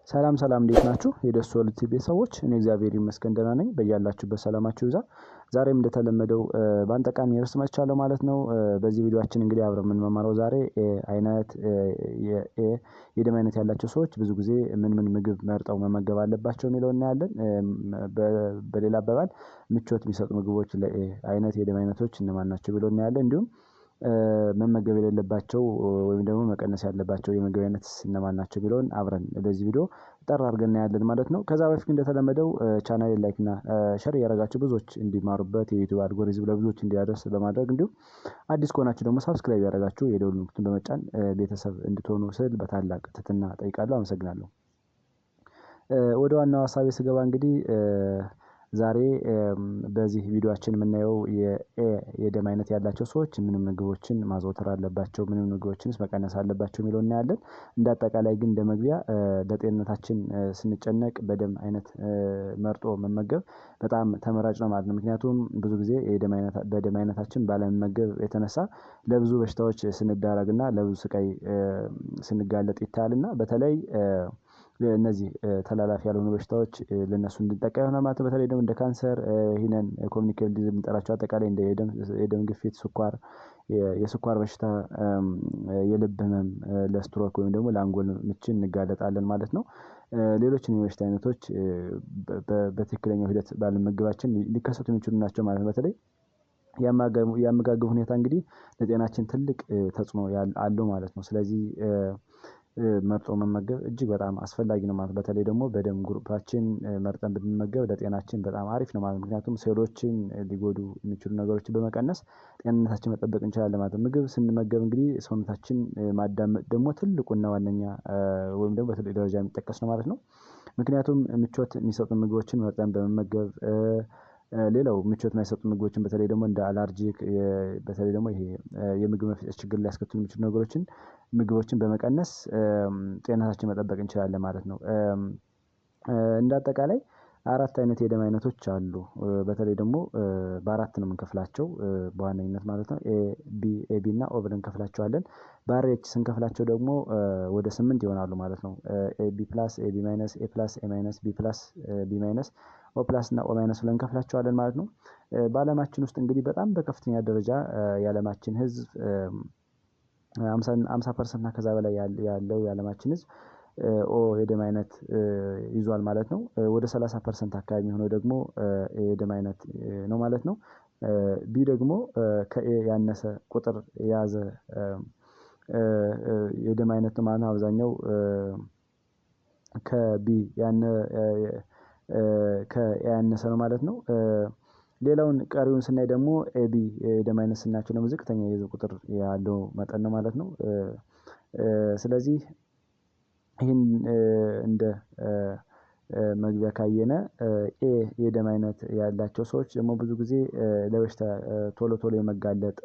ሰላም ሰላም እንዴት ናችሁ? የደሱ ወልድ ቤተሰቦች እኔ እግዚአብሔር ይመስገን ደህና ነኝ። በያላችሁበት ሰላማችሁ ይብዛ። ዛሬም እንደተለመደው በአንድ ጠቃሚ ርዕስ መጥቻለሁ ማለት ነው። በዚህ ቪዲዮአችን እንግዲህ አብረን የምንመማረው ዛሬ አይነት የደም አይነት ያላቸው ሰዎች ብዙ ጊዜ ምን ምግብ መርጠው መመገብ አለባቸው የሚለውን እናያለን። በሌላ አባባል ምቾት የሚሰጡ ምግቦች አይነት የደም አይነቶች እነማን ናቸው የሚለውን እናያለን። እንዲሁም መመገብ የሌለባቸው ወይም ደግሞ መቀነስ ያለባቸው የምግብ አይነት እነማን ናቸው የሚለውን አብረን በዚህ ቪዲዮ ጠር አድርገን እናያለን ማለት ነው። ከዛ በፊት እንደተለመደው ቻናሌን ላይክ እና ሼር እያደረጋችሁ ብዙዎች እንዲማሩበት የዩቲዩብ አልጎሪዝም ለብዙዎች እንዲያደርስ በማድረግ እንዲሁም አዲስ ከሆናችሁ ደግሞ ሳብስክራይብ ያደረጋችሁ የደወል ምልክቱን በመጫን ቤተሰብ እንድትሆኑ ስል በታላቅ ትህትና እጠይቃለሁ። አመሰግናለሁ። ወደ ዋናው ሀሳቤ ስገባ እንግዲህ ዛሬ በዚህ ቪዲዮአችን የምናየው የደም አይነት ያላቸው ሰዎች ምን ምግቦችን ማዘውተር አለባቸው፣ ምን ምግቦችንስ መቀነስ አለባቸው የሚለውን እናያለን። እንደ አጠቃላይ ግን እንደ መግቢያ ለጤንነታችን ስንጨነቅ በደም አይነት መርጦ መመገብ በጣም ተመራጭ ነው ማለት ነው። ምክንያቱም ብዙ ጊዜ በደም አይነታችን ባለመመገብ የተነሳ ለብዙ በሽታዎች ስንዳረግና ለብዙ ስቃይ ስንጋለጥ ይታያልና በተለይ እነዚህ ተላላፊ ያልሆኑ በሽታዎች ለነሱ እንድንጠቃ ይሆናል ማለት ነው። በተለይ ደግሞ እንደ ካንሰር ይሄንን ኮሚኒኬብል ዲዚዝ የምንጠራቸው አጠቃላይ እንደ የደም ግፊት፣ ስኳር፣ የስኳር በሽታ፣ የልብ ህመም፣ ለስትሮክ ወይም ደግሞ ለአንጎል ምች እንጋለጣለን ማለት ነው። ሌሎችንም የበሽታ አይነቶች በትክክለኛው ሂደት ባለመመገባችን ሊከሰቱ የሚችሉ ናቸው ማለት ነው። በተለይ የአመጋገብ ሁኔታ እንግዲህ ለጤናችን ትልቅ ተጽዕኖ አለው ማለት ነው። ስለዚህ መርጦ መመገብ እጅግ በጣም አስፈላጊ ነው ማለት ነው። በተለይ ደግሞ በደም ግሩፓችን መርጠን ብንመገብ ለጤናችን በጣም አሪፍ ነው ማለት ነው። ምክንያቱም ሴሎችን ሊጎዱ የሚችሉ ነገሮችን በመቀነስ ጤንነታችን መጠበቅ እንችላለን ማለት ነው። ምግብ ስንመገብ እንግዲህ ሰውነታችን ማዳመጥ ደግሞ ትልቁና ዋነኛ ወይም ደግሞ በትልቅ ደረጃ የሚጠቀስ ነው ማለት ነው። ምክንያቱም ምቾት የሚሰጡ ምግቦችን መርጠን በመመገብ ሌላው ምቾት የማይሰጡ ምግቦችን በተለይ ደግሞ እንደ አላርጂክ በተለይ ደግሞ ይሄ የምግብ መፍጨት ችግር ሊያስከትሉ የሚችሉ ምግቦችን በመቀነስ ጤንነታችንን መጠበቅ እንችላለን ማለት ነው። እንደ አጠቃላይ አራት አይነት የደም አይነቶች አሉ። በተለይ ደግሞ በአራት ነው የምንከፍላቸው በዋነኝነት ማለት ነው። ኤቢ እና ኦ ብለን እንከፍላቸዋለን። በአርኤች ስንከፍላቸው ደግሞ ወደ 8 ይሆናሉ ማለት ነው። ኤቢ ፕላስ፣ ኤቢ ማይነስ፣ ኤ ፕላስ፣ ኤ ማይነስ፣ ቢ ፕላስ፣ ቢ ማይነስ፣ ኦ ፕላስ እና ኦ ማይነስ ብለን እንከፍላቸዋለን ማለት ነው። በአለማችን ውስጥ እንግዲህ በጣም በከፍተኛ ደረጃ የዓለማችን ህዝብ 50% እና ከዛ በላይ ያለው የዓለማችን ህዝብ ኦ የደም አይነት ይዟል ማለት ነው። ወደ 30% አካባቢ የሚሆነው ደግሞ የደም አይነት ነው ማለት ነው። ቢ ደግሞ ከኤ ያነሰ ቁጥር የያዘ የደም አይነት ነው ማለት ነው። አብዛኛው ከቢ ያነሰ ነው ማለት ነው። ሌላውን ቀሪውን ስናይ ደግሞ ኤቢ የደም አይነት ስናቸው ደግሞ ዝቅተኛ የህዝብ ቁጥር ያለው መጠን ነው ማለት ነው። ስለዚህ ይህን እንደ መግቢያ ካየነ ኤ የደም አይነት ያላቸው ሰዎች ደግሞ ብዙ ጊዜ ለበሽታ ቶሎ ቶሎ የመጋለጥ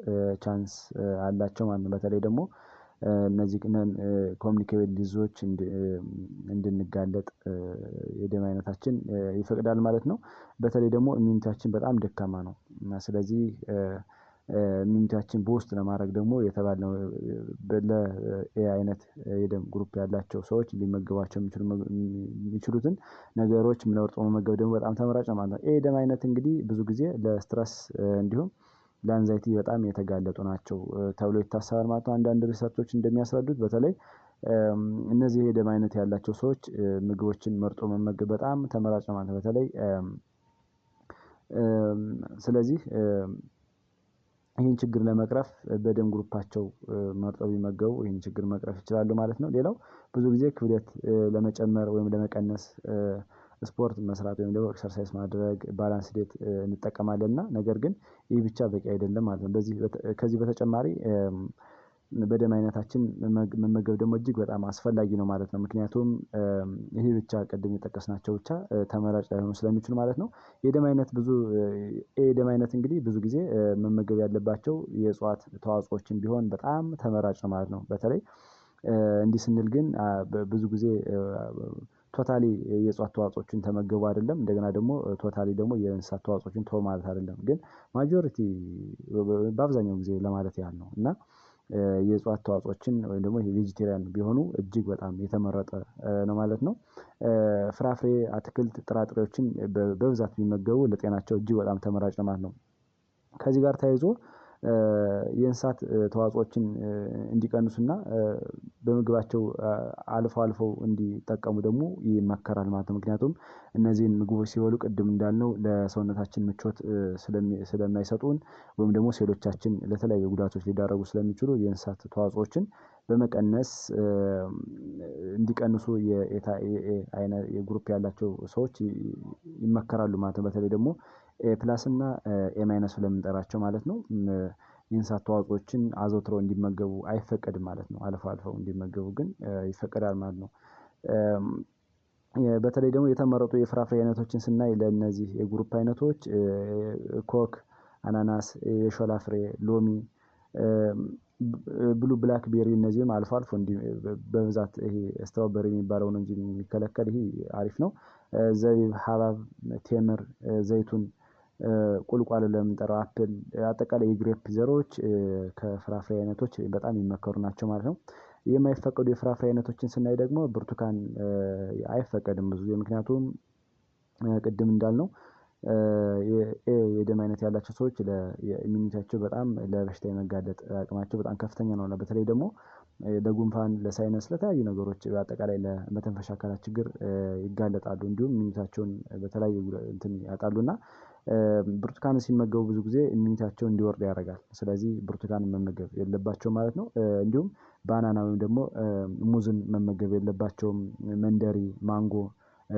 ቻንስ አላቸው ማለት ነው። በተለይ ደግሞ እነዚህ ኮሚኒኬብል ዲዚዞች እንድንጋለጥ የደም አይነታችን ይፈቅዳል ማለት ነው። በተለይ ደግሞ ኢሚዩኒቲያችን በጣም ደካማ ነው እና ስለዚህ ኢሚዩኒቲያችን ቡስት ለማድረግ ደግሞ የተባለው ለኤ አይነት የደም ግሩፕ ያላቸው ሰዎች ሊመገቧቸው የሚችሉትን ነገሮች መርጦ መመገብ ደግሞ በጣም ተመራጭ ነው ማለት ነው። ኤ የደም አይነት እንግዲህ ብዙ ጊዜ ለስትረስ እንዲሁም ለአንዛይቲ በጣም የተጋለጡ ናቸው ተብሎ ይታሰባል ማለት ነው። አንዳንድ ሪሰርቾች እንደሚያስረዱት በተለይ እነዚህ የደም አይነት ያላቸው ሰዎች ምግቦችን መርጦ መመገብ በጣም ተመራጭ ነው ማለት ነው። በተለይ ስለዚህ ይህን ችግር ለመቅረፍ በደም ግሩፓቸው መርጠው ቢመገቡ ይህን ችግር መቅረፍ ይችላሉ ማለት ነው። ሌላው ብዙ ጊዜ ክብደት ለመጨመር ወይም ለመቀነስ ስፖርት መስራት ወይም ደግሞ ኤክሰርሳይዝ ማድረግ ባላንስ ዴት እንጠቀማለን እና ነገር ግን ይህ ብቻ በቂ አይደለም ማለት ነው። ከዚህ በተጨማሪ በደም አይነታችን መመገብ ደግሞ እጅግ በጣም አስፈላጊ ነው ማለት ነው። ምክንያቱም ይሄ ብቻ ቅድም የጠቀስናቸው ብቻ ተመራጭ ላይሆኑ ስለሚችሉ ማለት ነው። የደም አይነት የደም አይነት እንግዲህ ብዙ ጊዜ መመገብ ያለባቸው የእጽዋት ተዋጽኦዎችን ቢሆን በጣም ተመራጭ ነው ማለት ነው። በተለይ እንዲህ ስንል ግን ብዙ ጊዜ ቶታሊ የእጽዋት ተዋጽኦዎችን ተመገቡ አይደለም። እንደገና ደግሞ ቶታሊ ደግሞ የእንስሳት ተዋጽኦዎችን ተው ማለት አይደለም። ግን ማጆሪቲ በአብዛኛው ጊዜ ለማለት ያህል ነው እና የእጽዋት ተዋጽኦችን ወይም ደግሞ ቬጂቴሪያን ቢሆኑ እጅግ በጣም የተመረጠ ነው ማለት ነው። ፍራፍሬ፣ አትክልት፣ ጥራጥሬዎችን በብዛት ቢመገቡ ለጤናቸው እጅግ በጣም ተመራጭ ነው ማለት ነው። ከዚህ ጋር ተያይዞ የእንስሳት ተዋጽኦችን እንዲቀንሱና በምግባቸው አልፈው እንዲጠቀሙ ደግሞ ይመከራል ማለት ነው። ምክንያቱም እነዚህን ምግቦች ሲበሉ ቅድም እንዳልነው ለሰውነታችን ምቾት ስለማይሰጡን ወይም ደግሞ ሴሎቻችን ለተለያዩ ጉዳቶች ሊዳረጉ ስለሚችሉ የእንስሳት ተዋጽኦችን በመቀነስ እንዲቀንሱ የግሩፕ ያላቸው ሰዎች ይመከራሉ ማለት ነው። በተለይ ደግሞ ኤ+ እና ኤ- ብለን ማለት ነው። የእንስሳት ተዋጽኦችን አዘውትረው እንዲመገቡ አይፈቀድም ማለት ነው። አልፈው እንዲመገቡ ግን ይፈቀዳል ማለት ነው። በተለይ ደግሞ የተመረጡ የፍራፍሬ አይነቶችን ስናይ ለእነዚህ የግሩፕ አይነቶች ኮክ፣ አናናስ፣ የሾላ ፍሬ፣ ሎሚ፣ ብላክ ቤሪ እነዚህም አልፎ በብዛት ይሄ ስትሮበሪ የሚባለው ነው እንጂ የሚከለከል ይሄ አሪፍ ነው። ዘቢብ፣ ሀባብ፣ ቴምር፣ ዘይቱን፣ ቁልቋል ለምንጠራው አፕል፣ አጠቃላይ የግሬፕ ዘሮች ከፍራፍሬ አይነቶች በጣም የሚመከሩ ናቸው ማለት ነው። የማይፈቀዱ የፍራፍሬ አይነቶችን ስናይ ደግሞ ብርቱካን አይፈቀድም ብዙ ጊዜ ምክንያቱም ቅድም እንዳልነው የደም አይነት ያላቸው ሰዎች ለኢሚኒቲያቸው በጣም ለበሽታ የመጋለጥ አቅማቸው በጣም ከፍተኛ ነው። እና በተለይ ደግሞ ለጉንፋን፣ ለሳይነስ፣ ለተለያዩ ነገሮች በአጠቃላይ ለመተንፈሻ አካላት ችግር ይጋለጣሉ። እንዲሁም ኢሚኒቲያቸውን በተለያየ እንትን ያጣሉ እና ብርቱካንን ሲመገቡ ብዙ ጊዜ ኢሚኒቲያቸው እንዲወርድ ያደርጋል። ስለዚህ ብርቱካንን መመገብ የለባቸውም ማለት ነው። እንዲሁም ባናና ወይም ደግሞ ሙዝን መመገብ የለባቸውም። መንደሪ፣ ማንጎ፣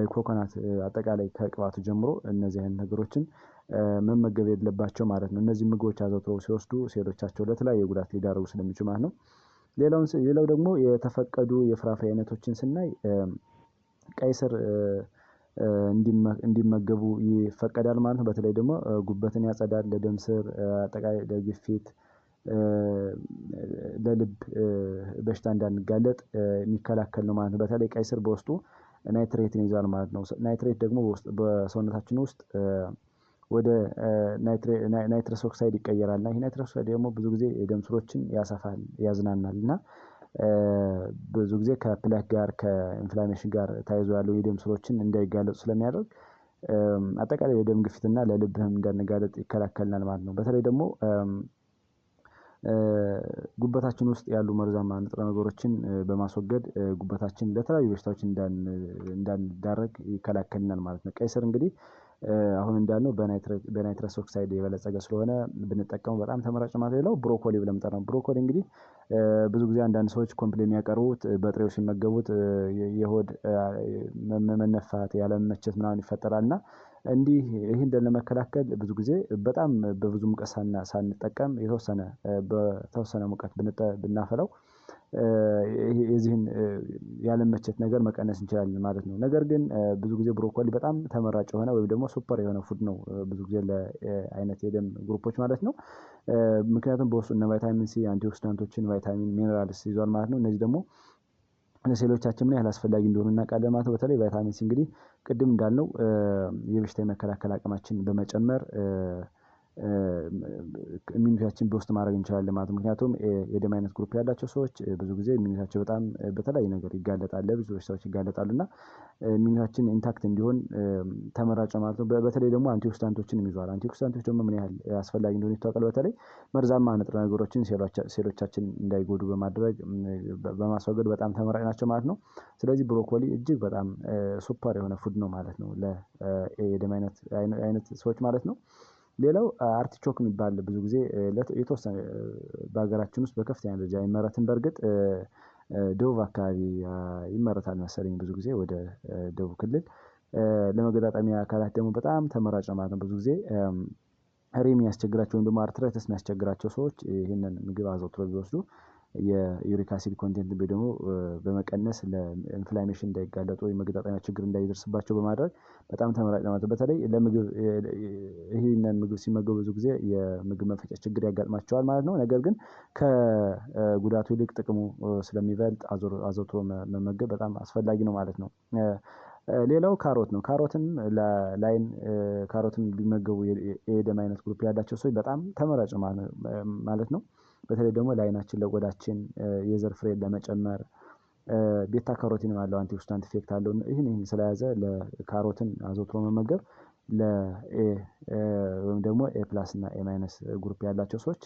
ኮኮናት አጠቃላይ ከቅባቱ ጀምሮ እነዚህ አይነት ነገሮችን መመገብ የለባቸውም ማለት ነው። እነዚህ ምግቦች አዘውትረው ሲወስዱ ሴሎቻቸው ለተለያየ ጉዳት ሊዳረጉ ስለሚችሉ ማለት ነው። ሌላው ደግሞ የተፈቀዱ የፍራፍሬ አይነቶችን ስናይ ቀይ ስር እንዲመገቡ ይፈቀዳል ማለት ነው። በተለይ ደግሞ ጉበትን ያጸዳል፣ ለደም ስር አጠቃላይ ለግፊት፣ ለልብ በሽታ እንዳንጋለጥ የሚከላከል ነው ማለት ነው። በተለይ ቀይ ስር በውስጡ ናይትሬትን ይዟል ማለት ነው። ናይትሬት ደግሞ በሰውነታችን ውስጥ ወደ ናይትረስ ኦክሳይድ ይቀየራል እና ይህ ናይትረስ ኦክሳይድ ደግሞ ብዙ ጊዜ የደም ስሮችን ያሰፋል፣ ያዝናናል እና ብዙ ጊዜ ከፕላክ ጋር ከኢንፍላሜሽን ጋር ተያይዞ ያለው የደም ስሮችን እንዳይጋለጡ ስለሚያደርግ አጠቃላይ የደም ግፊትና ለልብ ህመም እንዳንጋለጥ ይከላከልናል ማለት ነው። በተለይ ደግሞ ጉበታችን ውስጥ ያሉ መርዛማ ንጥረ ነገሮችን በማስወገድ ጉበታችን ለተለያዩ በሽታዎች እንዳንዳረግ ይከላከልናል ማለት ነው። ቀይ ስር እንግዲህ አሁን እንዳልነው በናይትረስ ኦክሳይድ የበለፀገ ስለሆነ ብንጠቀመው በጣም ተመራጭ ማለት ነው። ሌላው ብሮኮሊ ብለን የምንጠራው ብሮኮሊ እንግዲህ ብዙ ጊዜ አንዳንድ ሰዎች ኮምፕሌን የሚያቀርቡት በጥሬው ሲመገቡት የሆድ መነፋት፣ ያለመመቸት ምናምን ይፈጠራል እና እንዲህ ይህን ለመከላከል ብዙ ጊዜ በጣም በብዙ ሙቀት ሳንጠቀም በተወሰነ ሙቀት ብናፈላው የዚህን ያለመመቸት ነገር መቀነስ እንችላለን ማለት ነው። ነገር ግን ብዙ ጊዜ ብሮኮሊ በጣም ተመራጭ የሆነ ወይም ደግሞ ሱፐር የሆነ ፉድ ነው ብዙ ጊዜ ለአይነት የደም ግሩፖች ማለት ነው። ምክንያቱም በውስጡ እነ ቫይታሚን ሲ፣ አንቲኦክሲዳንቶችን፣ ቫይታሚን፣ ሚነራልስ ይዟል ማለት ነው። እነዚህ ደግሞ ለሴሎቻችን ምን ያህል አስፈላጊ እንደሆኑ እናውቃለን ማለት ነው። በተለይ ቫይታሚን ሲ እንግዲህ ቅድም እንዳልነው የበሽታ የመከላከል አቅማችን በመጨመር ኢሚኒቲያችን በውስጥ ማድረግ እንችላለን ማለት ነው። ምክንያቱም የደም አይነት ግሩፕ ያላቸው ሰዎች ብዙ ጊዜ ኢሚኒቲያቸው በጣም በተለያየ ነገር ይጋለጣል፣ ለብዙ በሽታዎች ይጋለጣሉ እና ኢሚኒቲያችን ኢንታክት እንዲሆን ተመራጭ ማለት ነው። በተለይ ደግሞ አንቲኦክሲዳንቶችንም ይዟል። አንቲኦክሲዳንቶች ደግሞ ምን ያህል አስፈላጊ እንደሆነ ይታወቃል። በተለይ መርዛማ ንጥረ ነገሮችን ሴሎቻችን እንዳይጎዱ በማድረግ በማስወገድ በጣም ተመራጭ ናቸው ማለት ነው። ስለዚህ ብሮኮሊ እጅግ በጣም ሱፐር የሆነ ፉድ ነው ማለት ነው ለደም አይነት ሰዎች ማለት ነው። ሌላው አርቲቾክ የሚባል ብዙ ጊዜ የተወሰነ በሀገራችን ውስጥ በከፍተኛ ደረጃ አይመረትም። በርግጥ ደቡብ አካባቢ ይመረታል መሰለኝ ብዙ ጊዜ ወደ ደቡብ ክልል ለመገጣጠሚያ አካላት ደግሞ በጣም ተመራጭ ነው ማለት ነው። ብዙ ጊዜ ሪህ የሚያስቸግራቸው ወይም ደግሞ አርትራይተስ የሚያስቸግራቸው ሰዎች ይህንን ምግብ አዘውትረው ቢወስዱ የዩሪክ አሲድ ኮንቴንት ደግሞ በመቀነስ ለኢንፍላሜሽን እንዳይጋለጡ የመገጣጠሚያ ችግር እንዳይደርስባቸው በማድረግ በጣም ተመራጭ ነው ማለት ነው። በተለይ ለምግብ ይህንን ምግብ ሲመገቡ ብዙ ጊዜ የምግብ መፈጨት ችግር ያጋጥማቸዋል ማለት ነው። ነገር ግን ከጉዳቱ ይልቅ ጥቅሙ ስለሚበልጥ አዘውትሮ መመገብ በጣም አስፈላጊ ነው ማለት ነው። ሌላው ካሮት ነው። ካሮትን ለዓይን ካሮትን ቢመገቡ የደም አይነት ግሩፕ ያላቸው ሰዎች በጣም ተመራጭ ማለት ነው። በተለይ ደግሞ ለአይናችን ለቆዳችን የዘር ፍሬን ለመጨመር ቤታ ካሮቲንም አለው አንቲኦክሲዳንት ኢፌክት አለው። ይህን ስለያዘ ለካሮትን አዘውትሮ መመገብ ለኤ ወይም ደግሞ ኤ ፕላስ እና ኤ ማይነስ ግሩፕ ያላቸው ሰዎች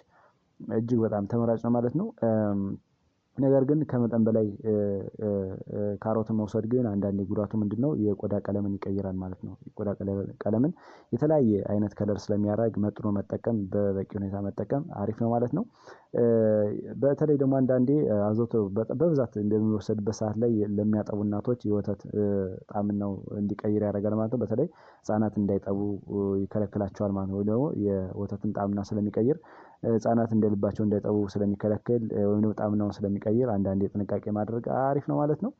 እጅግ በጣም ተመራጭ ነው ማለት ነው። ነገር ግን ከመጠን በላይ ካሮትን መውሰድ ግን አንዳንዴ ጉዳቱ ምንድነው? የቆዳ ቀለምን ይቀይራል ማለት ነው። የቆዳ ቀለምን የተለያየ አይነት ከለር ስለሚያደርግ መጥኖ መጠቀም በበቂ ሁኔታ መጠቀም አሪፍ ነው ማለት ነው። በተለይ ደግሞ አንዳንዴ አዘውትሮ በብዛት እንደሚወሰድበት ሰዓት ላይ ለሚያጠቡ እናቶች የወተት ጣዕምናው እንዲቀይር ያደርጋል ማለት ነው። በተለይ ህፃናት እንዳይጠቡ ይከለክላቸዋል ማለት ነው። ወይ ደግሞ የወተትን ጣዕምና ስለሚቀይር ህፃናት እንደልባቸው እንዳይጠቡ ስለሚከለክል ወይም ደግሞ ጣዕምናውን ስለሚቀይር አንዳንዴ ጥንቃቄ ማድረግ አሪፍ ነው ማለት ነው።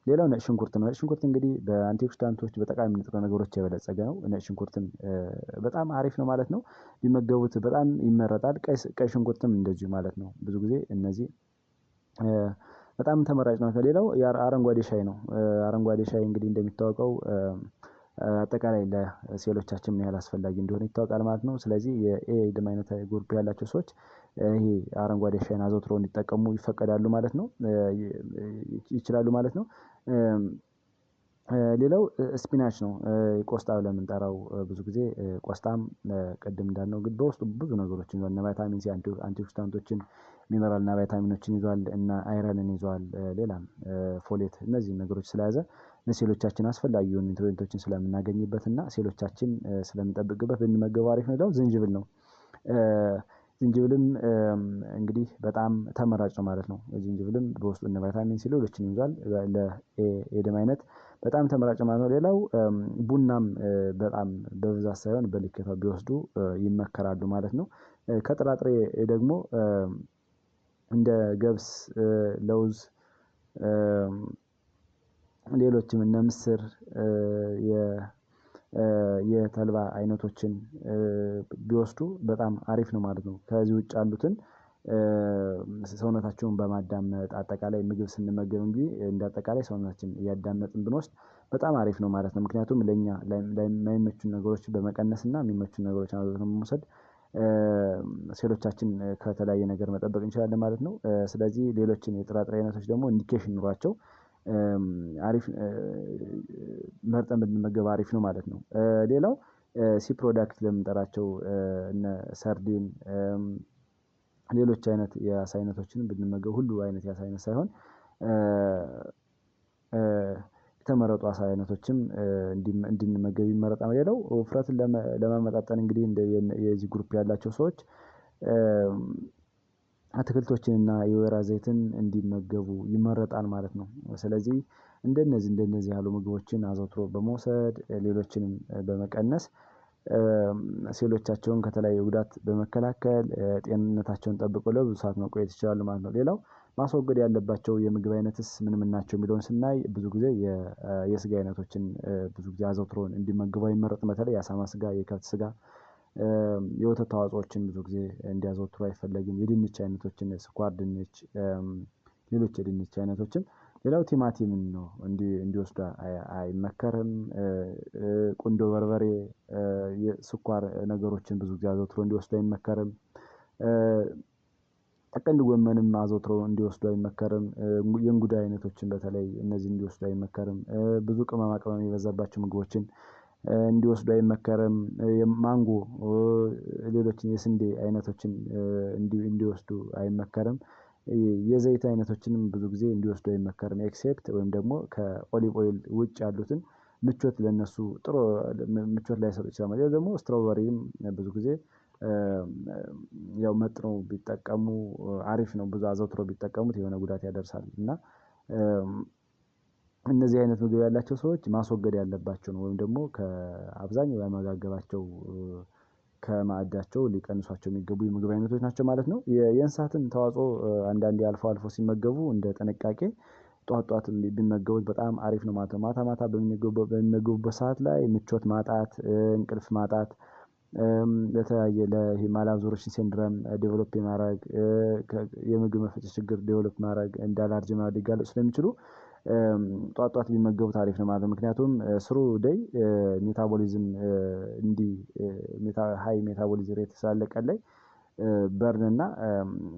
ሌላው ነጭ ሽንኩርት ነው። ነጭ ሽንኩርት እንግዲህ በአንቲኦክሲዳንቶች በጠቃሚ ንጥረ ነገሮች የበለጸገ ነው። ነጭ ሽንኩርትም በጣም አሪፍ ነው ማለት ነው። ቢመገቡት በጣም ይመረጣል። ቀይ ሽንኩርትም እንደዚሁ ማለት ነው። ብዙ ጊዜ እነዚህ በጣም ተመራጭ ናቸው። ሌላው አረንጓዴ ሻይ ነው። አረንጓዴ ሻይ እንግዲህ እንደሚታወቀው አጠቃላይ ለሴሎቻችን ምን ያህል አስፈላጊ እንደሆነ ይታወቃል ማለት ነው። ስለዚህ የኤ ደም አይነት ግሩፕ ያላቸው ሰዎች ይሄ አረንጓዴ ሻይን አዘውትረው እንዲጠቀሙ ይፈቀዳሉ ማለት ነው። ይችላሉ ማለት ነው። ሌላው ስፒናች ነው። ቆስጣ ብለን የምንጠራው ብዙ ጊዜ ቆስጣም ቅድም እንዳልነው ግን በውስጡ ብዙ ነገሮችን ይዟል። እነ ቫይታሚን ሲ አንቲኦክሲዳንቶችን ሚነራል እና ቫይታሚኖችን ይዟል እና አይረንን ይዟል። ሌላም ፎሌት እነዚህን ነገሮች ስለያዘ ለሴሎቻችን አስፈላጊ የሆኑ ኒውትሪየንቶችን ስለምናገኝበት እና ሴሎቻችን ስለምንጠብቅበት ብንመገበው አሪፍ ነው። ሌላው ዝንጅብል ነው። ዝንጅብልም እንግዲህ በጣም ተመራጭ ነው ማለት ነው። ዝንጅብልም በውስጡ እነ ቫይታሚን ሲ ሌሎችን ይዟል። ለኤ አይነት በጣም ተመራጭ ማለት ነው። ሌላው ቡናም በጣም በብዛት ሳይሆን በልኬታው ቢወስዱ ይመከራሉ ማለት ነው። ከጥራጥሬ ደግሞ እንደ ገብስ፣ ለውዝ፣ ሌሎችም እነ ምስር የተልባ አይነቶችን ቢወስዱ በጣም አሪፍ ነው ማለት ነው። ከዚህ ውጭ ያሉትን ሰውነታቸውን በማዳመጥ አጠቃላይ ምግብ ስንመገብ እንጂ እንደ አጠቃላይ ሰውነታችን እያዳመጥን ብንወስድ በጣም አሪፍ ነው ማለት ነው። ምክንያቱም ለእኛ የማይመቹን ነገሮች በመቀነስ እና የሚመቹን ነገሮች አዘውትረን በመውሰድ ሴሎቻችን ከተለያየ ነገር መጠበቅ እንችላለን ማለት ነው። ስለዚህ ሌሎችን የጥራጥሬ አይነቶች ደግሞ ኢንዲኬሽን ኑሯቸው አሪፍ መርጠን ብንመገብ አሪፍ ነው ማለት ነው። ሌላው ሲ ፕሮዳክት ለምንጠራቸው እነ ሰርዲን ሌሎች አይነት የአሳ አይነቶችን ብንመገብ ሁሉ አይነት የአሳ አይነት ሳይሆን የተመረጡ አሳ አይነቶችም እንድንመገብ ይመረጣል። ሌላው ውፍረትን ለማመጣጠን እንግዲህ የዚህ ግሩፕ ያላቸው ሰዎች አትክልቶችንና የወይራ ዘይትን እንዲመገቡ ይመረጣል ማለት ነው። ስለዚህ እንደነዚህ ያሉ ምግቦችን አዘውትሮ በመውሰድ ሌሎችንም በመቀነስ ሴሎቻቸውን ከተለያየ ጉዳት በመከላከል ጤንነታቸውን ጠብቀው ለብዙ ሰዓት መቆየት ይችላሉ ማለት ነው። ሌላው ማስወገድ ያለባቸው የምግብ አይነትስ ምን ምን ናቸው የሚለውን ስናይ ብዙ ጊዜ የስጋ አይነቶችን ብዙ ጊዜ አዘውትሮ እንዲመገቡ አይመረጥም። በተለይ የአሳማ ስጋ፣ የከብት ስጋ፣ የወተት ተዋጽኦዎችን ብዙ ጊዜ እንዲያዘወትሩ አይፈለግም። የድንች አይነቶችን ስኳር ድንች፣ ሌሎች የድንች አይነቶችን ሌላው ቲማቲምን ነው እንዲወስዱ አይመከርም። ቁንዶ በርበሬ፣ የስኳር ነገሮችን ብዙ ጊዜ አዘውትሮ እንዲወስዱ አይመከርም። ጥቅል ጎመንም አዘውትሮ እንዲወስዱ አይመከርም። የእንጉዳይ አይነቶችን በተለይ እነዚህ እንዲወስዱ አይመከርም። ብዙ ቅመማ ቅመም የበዛባቸው ምግቦችን እንዲወስዱ አይመከርም። ማንጎ ሌሎችን የስንዴ አይነቶችን እንዲወስዱ አይመከርም። የዘይት አይነቶችንም ብዙ ጊዜ እንዲወስዱ አይመከርም። ኤክሴፕት ወይም ደግሞ ከኦሊቭ ኦይል ውጭ ያሉትን ምቾት ለነሱ ጥሩ ምቾት ላይሰጡ ይችላል። ሌላው ደግሞ ስትሮበሪም ብዙ ጊዜ ያው መጥነው ቢጠቀሙ አሪፍ ነው። ብዙ አዘውትረው ቢጠቀሙት የሆነ ጉዳት ያደርሳል እና እነዚህ አይነት ምግብ ያላቸው ሰዎች ማስወገድ ያለባቸው ነው ወይም ደግሞ ከአብዛኛው ያመጋገባቸው ከማዕዳቸው ሊቀንሷቸው የሚገቡ የምግብ አይነቶች ናቸው ማለት ነው። የእንስሳትን ተዋጽኦ አንዳንዴ አልፎ አልፎ ሲመገቡ እንደ ጥንቃቄ ጠዋት ቢመገቡት በጣም አሪፍ ነው ማለት ነው። ማታ ማታ በሚመገቡበት ሰዓት ላይ ምቾት ማጣት፣ እንቅልፍ ማጣት ለተለያየ ለይሄ ማላብዞሬሽን ሲንድረም ዴቨሎፕ የማድረግ የምግብ መፈጨት ችግር ዴቨሎፕ ማድረግ እንደ አላርጂ ምናምን ሊጋለጡ ስለሚችሉ ጠዋት ቢመገቡት አሪፍ ነው ማለት ነው። ምክንያቱም ስሩ ዴይ ሜታቦሊዝም ሃይ ሜታቦሊዝም ሬት ስላለ ቀን ላይ በርን እና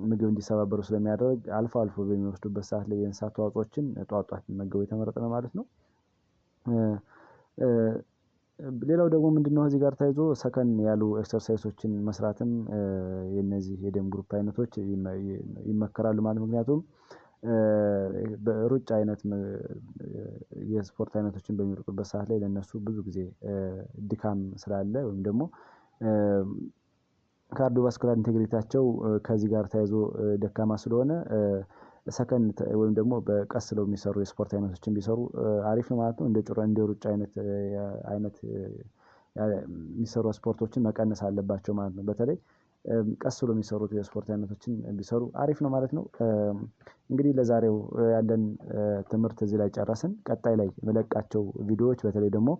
ምግብ እንዲሰባበሩ ስለሚያደርግ አልፎ አልፎ በሚወስዱበት ሰዓት ላይ የእንስሳት ተዋጽኦችን ጧት ጧት ቢመገቡ የተመረጠ ነው ማለት ነው። ሌላው ደግሞ ምንድነው እዚህ ጋር ተያይዞ ሰከን ያሉ ኤክሰርሳይሶችን መስራትም የነዚህ የደም ግሩፕ አይነቶች ይመከራሉ ማለት ምክንያቱም በሩጫ አይነት የስፖርት አይነቶችን በሚሮጡበት ሰዓት ላይ ለነሱ ብዙ ጊዜ ድካም ስላለ ወይም ደግሞ ካርዲዮቫስኩላር ኢንቴግሪቲያቸው ከዚህ ጋር ተያይዞ ደካማ ስለሆነ ሰከን ወይም ደግሞ በቀስ ብለው የሚሰሩ የስፖርት አይነቶችን ቢሰሩ አሪፍ ነው ማለት ነው። እንደ ሩጫ አይነት የሚሰሩ ስፖርቶችን መቀነስ አለባቸው ማለት ነው። በተለይ ቀስ ብሎ የሚሰሩት የስፖርት አይነቶችን ቢሰሩ አሪፍ ነው ማለት ነው። እንግዲህ ለዛሬው ያለን ትምህርት እዚህ ላይ ጨረስን። ቀጣይ ላይ የምለቃቸው ቪዲዮዎች በተለይ ደግሞ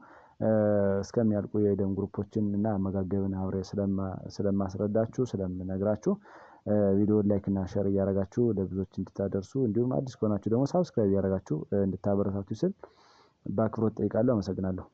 እስከሚያልቁ የደም ግሩፖችን እና አመጋገብን አብሬ ስለማስረዳችሁ ስለምነግራችሁ ቪዲዮውን ላይክ እና ሼር እያደረጋችሁ ለብዙዎች እንድታደርሱ እንዲሁም አዲስ ከሆናችሁ ደግሞ ሳብስክራይብ እያደረጋችሁ እንድታበረታቱ ስል በአክብሮት ጠይቃለሁ። አመሰግናለሁ።